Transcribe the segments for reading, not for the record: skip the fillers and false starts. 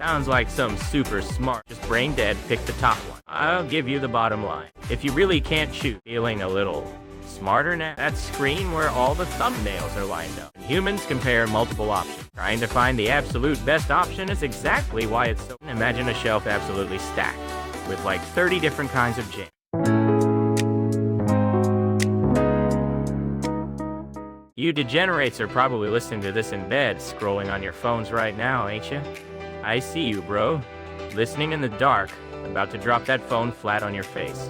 Sounds like some super smart, just brain dead, pick the top one. I'll give you the bottom line. If you really can't choose, feeling a little smarter now? That screen where all the thumbnails are lined up. Humans compare multiple options. Trying to find the absolute best option is exactly why it's so. Imagine a shelf absolutely stacked with like 30 different kinds of jam. You degenerates are probably listening to this in bed, scrolling on your phones right now, ain't you? I see you, bro. Listening in the dark, about to drop that phone flat on your face.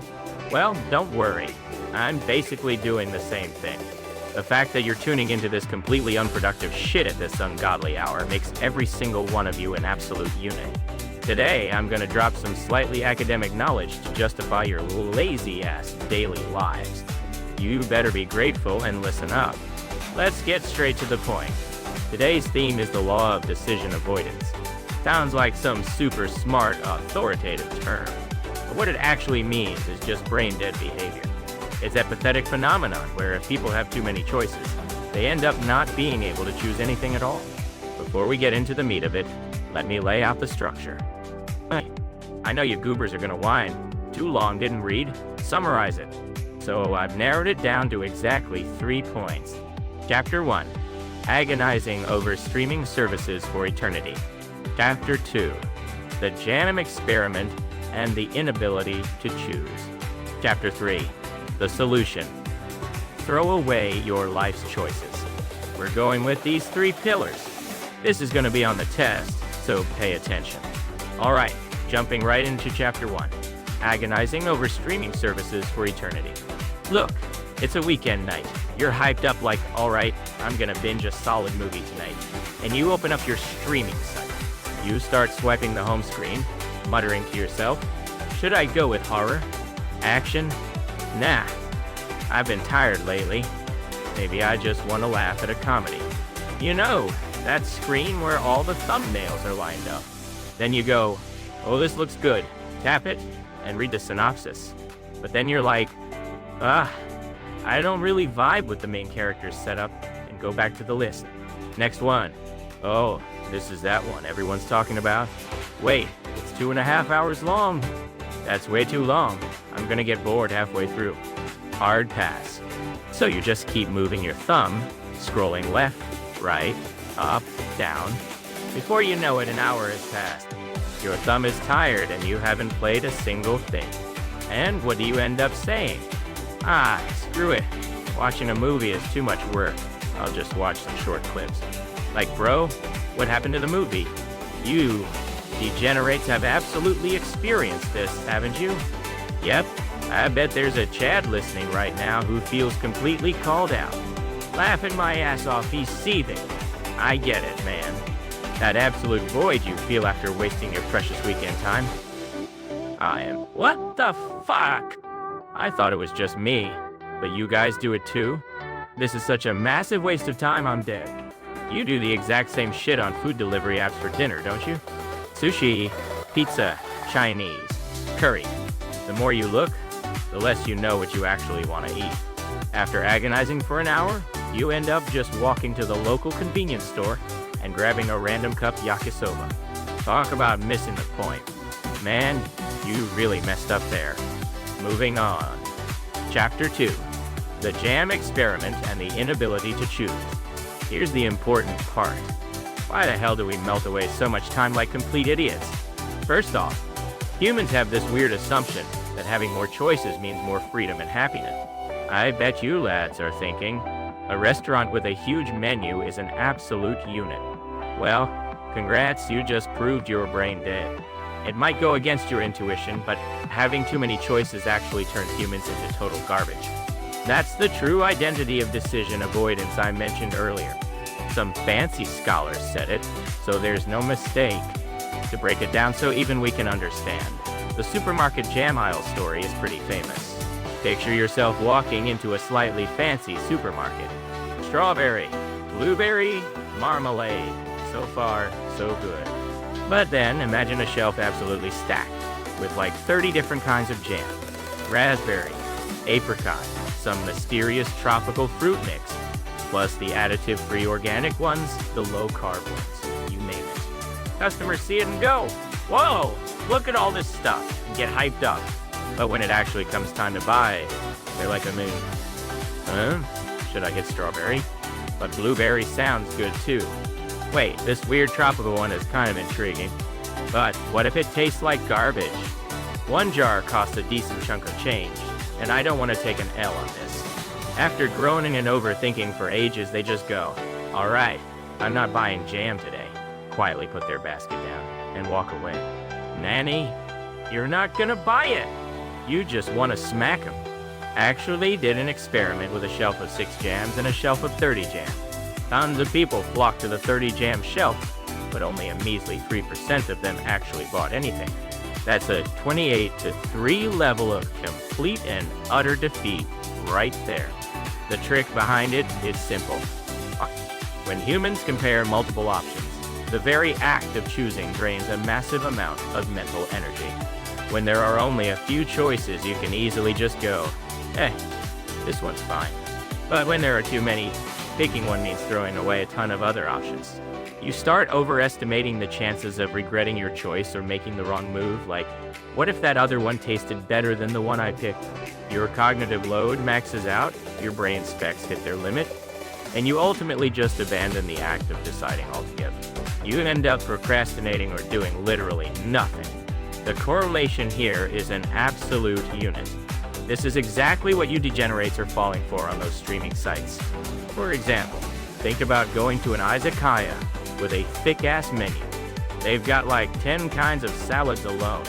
Well, don't worry. I'm basically doing the same thing. The fact that you're tuning into this completely unproductive shit at this ungodly hour makes every single one of you an absolute unit. Today, I'm gonna drop some slightly academic knowledge to justify your lazy-ass daily lives. You better be grateful and listen up. Let's get straight to the point. Today's theme is the law of decision avoidance. Sounds like some super smart, authoritative term. But what it actually means is just brain-dead behavior. It's a pathetic phenomenon where if people have too many choices, they end up not being able to choose anything at all. Before we get into the meat of it, let me lay out the structure. I know you goobers are gonna whine. Too long, didn't read. Summarize it. So I've narrowed it down to exactly 3 points. Chapter 1, Agonizing over streaming services for eternity. Chapter 2, The Jam Experiment and the Inability to Choose. Chapter 3, The Solution. Throw away your life's choices. We're going with these 3 pillars. This is going to be on the test, so pay attention. Alright, jumping right into Chapter 1, Agonizing over streaming services for eternity. Look, it's a weekend night. You're hyped up like, alright, I'm gonna binge a solid movie tonight. And you open up your streaming site. You start swiping the home screen, muttering to yourself, should I go with horror? Action? Nah, I've been tired lately. Maybe I just want to laugh at a comedy. You know, that screen where all the thumbnails are lined up. Then you go, oh, this looks good. Tap it and read the synopsis. But then you're like, I don't really vibe with the main character's setup, and go back to the list. Next one. Oh, this is that one everyone's talking about. Wait, it's 2.5 hours long. That's way too long. I'm gonna get bored halfway through. Hard pass. So you just keep moving your thumb, scrolling left, right, up, down. Before you know it, an hour has passed. Your thumb is tired and you haven't played a single thing. And what do you end up saying? Screw it. Watching a movie is too much work. I'll just watch some short clips. Like, bro, what happened to the movie? You degenerates have absolutely experienced this, haven't you? Yep, I bet there's a Chad listening right now who feels completely called out. Laughing my ass off, he's seething. I get it, man. That absolute void you feel after wasting your precious weekend time. What the fuck? I thought it was just me, but you guys do it too? This is such a massive waste of time, I'm dead. You do the exact same shit on food delivery apps for dinner, don't you? Sushi, pizza, Chinese, curry. The more you look, the less you know what you actually want to eat. After agonizing for an hour, you end up just walking to the local convenience store and grabbing a random cup yakisoba. Talk about missing the point. Man, you really messed up there. Moving on. Chapter 2, The Jam Experiment and the Inability to Choose. Here's the important part. Why the hell do we melt away so much time like complete idiots? First off, humans have this weird assumption that having more choices means more freedom and happiness. I bet you lads are thinking, a restaurant with a huge menu is an absolute unit. Well, congrats, you just proved your brain dead. It might go against your intuition, but having too many choices actually turns humans into total garbage. That's the true identity of decision avoidance I mentioned earlier. Some fancy scholars said it, so there's no mistake. To break it down so even we can understand, the supermarket jam aisle story is pretty famous. Picture yourself walking into a slightly fancy supermarket. Strawberry, blueberry, marmalade. So far, so good. But then, imagine a shelf absolutely stacked, with like 30 different kinds of jam. Raspberry, apricot, some mysterious tropical fruit mix, plus the additive-free organic ones, the low-carb ones, you name it. Customers see it and go, "Whoa, look at all this stuff," and get hyped up. But when it actually comes time to buy, they're like a moon. Should I get strawberry? But blueberry sounds good too. Wait, this weird tropical one is kind of intriguing. But what if it tastes like garbage? One jar costs a decent chunk of change, and I don't want to take an L on this. After groaning and overthinking for ages, they just go, "All right, I'm not buying jam today," quietly put their basket down, and walk away. Nanny, you're not gonna buy it. You just want to smack them. Actually did an experiment with a shelf of 6 jams and a shelf of 30 jam. Tons of people flocked to the 30 jam shelf, but only a measly 3% of them actually bought anything. That's a 28-3 level of complete and utter defeat right there. The trick behind it is simple. When humans compare multiple options, the very act of choosing drains a massive amount of mental energy. When there are only a few choices, you can easily just go, this one's fine. But when there are too many, picking one means throwing away a ton of other options. You start overestimating the chances of regretting your choice or making the wrong move, like, what if that other one tasted better than the one I picked? Your cognitive load maxes out, your brain specs hit their limit, and you ultimately just abandon the act of deciding altogether. You end up procrastinating or doing literally nothing. The correlation here is an absolute unit. This is exactly what you degenerates are falling for on those streaming sites. For example, think about going to an izakaya with a thick-ass menu. They've got like 10 kinds of salads alone.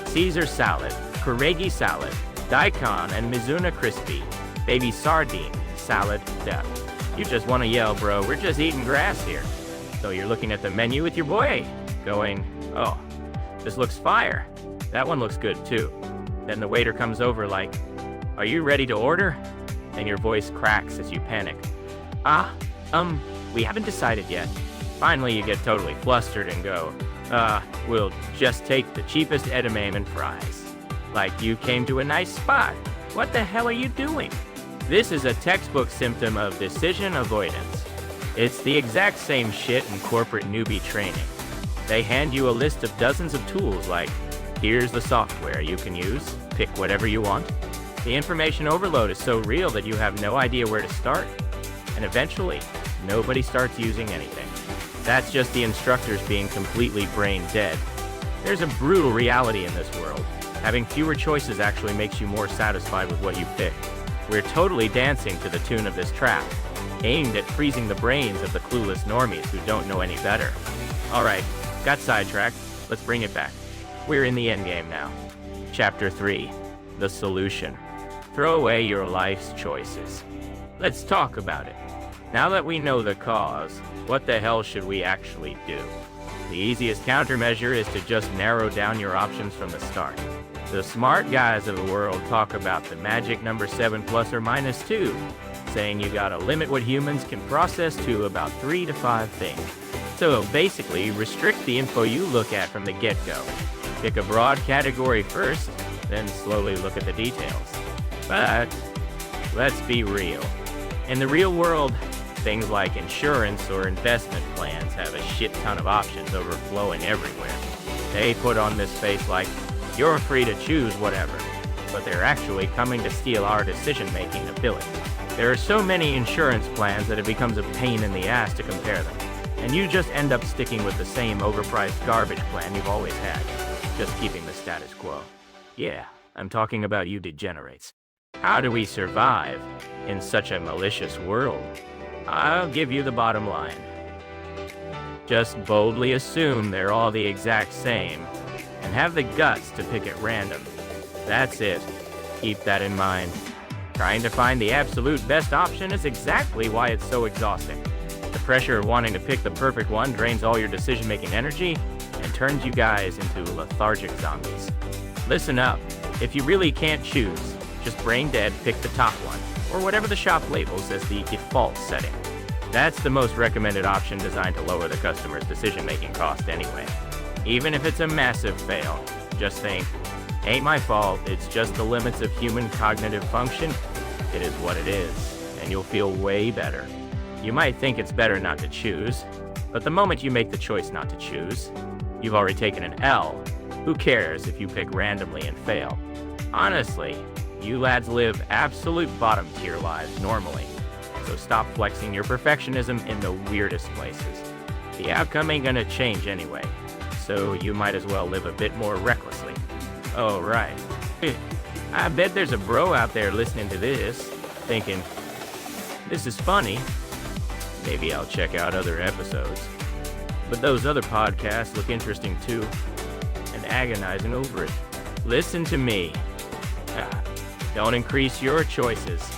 Caesar salad, kurege salad, daikon and Mizuna crispy, baby sardine, salad, death. You just want to yell, "Bro, we're just eating grass here." So you're looking at the menu with your boy, going, "Oh, this looks fire. That one looks good too." Then the waiter comes over like, "Are you ready to order?" And your voice cracks as you panic. We haven't decided yet." Finally, you get totally flustered and go, we'll just take the cheapest edamame and fries. Like you came to a nice spot. What the hell are you doing? This is a textbook symptom of decision avoidance. It's the exact same shit in corporate newbie training. They hand you a list of dozens of tools like, "Here's the software you can use, pick whatever you want." The information overload is so real that you have no idea where to start. And eventually, nobody starts using anything. That's just the instructors being completely brain dead. There's a brutal reality in this world. Having fewer choices actually makes you more satisfied with what you pick. We're totally dancing to the tune of this trap, aimed at freezing the brains of the clueless normies who don't know any better. Alright, got sidetracked. Let's bring it back. We're in the endgame now. Chapter 3, The Solution. Throw away your life's choices. Let's talk about it. Now that we know the cause, what the hell should we actually do? The easiest countermeasure is to just narrow down your options from the start. The smart guys of the world talk about the magic number 7 plus or minus 2, saying you gotta limit what humans can process to about 3 to 5 things. So basically, restrict the info you look at from the get-go. Pick a broad category first, then slowly look at the details. But let's be real. In the real world, things like insurance or investment plans have a shit ton of options overflowing everywhere. They put on this face like, "You're free to choose whatever," but they're actually coming to steal our decision-making ability. There are so many insurance plans that it becomes a pain in the ass to compare them, and you just end up sticking with the same overpriced garbage plan you've always had, just keeping the status quo. Yeah, I'm talking about you degenerates. How do we survive in such a malicious world? I'll give you the bottom line. Just boldly assume they're all the exact same, and have the guts to pick at random. That's it. Keep that in mind. Trying to find the absolute best option is exactly why it's so exhausting. The pressure of wanting to pick the perfect one drains all your decision-making energy and turns you guys into lethargic zombies. Listen up. If you really can't choose, just brain dead pick the top one, or whatever the shop labels as the default setting. That's the most recommended option designed to lower the customer's decision-making cost anyway. Even if it's a massive fail, just think, ain't my fault, it's just the limits of human cognitive function. It is what it is, and you'll feel way better. You might think it's better not to choose, But the moment you make the choice not to choose, you've already taken an L. Who cares if you pick randomly and fail? Honestly, you lads live absolute bottom tier lives normally, so stop flexing your perfectionism in the weirdest places. The outcome ain't gonna change anyway, so you might as well live a bit more recklessly. Oh, right. I bet there's a bro out there listening to this, thinking, this is funny. Maybe I'll check out other episodes. But those other podcasts look interesting too, and agonizing over it. Listen to me. Don't increase your choices.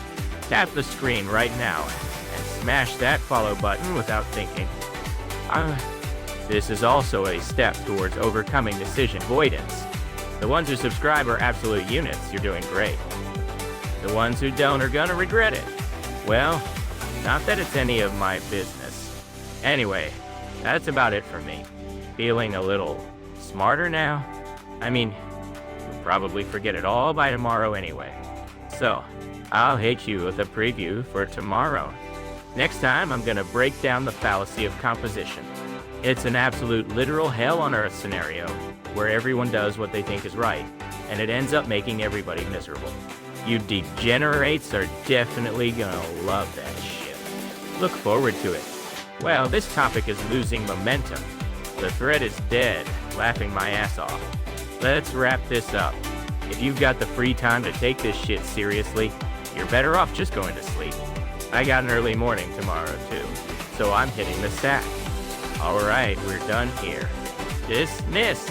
Tap the screen right now and smash that follow button without thinking. This is also a step towards overcoming decision avoidance. The ones who subscribe are absolute units. You're doing great. The ones who don't are gonna regret it. Well, not that it's any of my business. Anyway, that's about it for me. Feeling a little smarter now? I mean, you'll probably forget it all by tomorrow anyway. So, I'll hit you with a preview for tomorrow. Next time, I'm gonna break down the fallacy of composition. It's an absolute literal hell on earth scenario where everyone does what they think is right, and it ends up making everybody miserable. You degenerates are definitely gonna love that shit. Look forward to it. Well, this topic is losing momentum. The thread is dead, laughing my ass off. Let's wrap this up. If you've got the free time to take this shit seriously, you're better off just going to sleep. I got an early morning tomorrow too, so I'm hitting the sack. Alright, we're done here. Dismissed.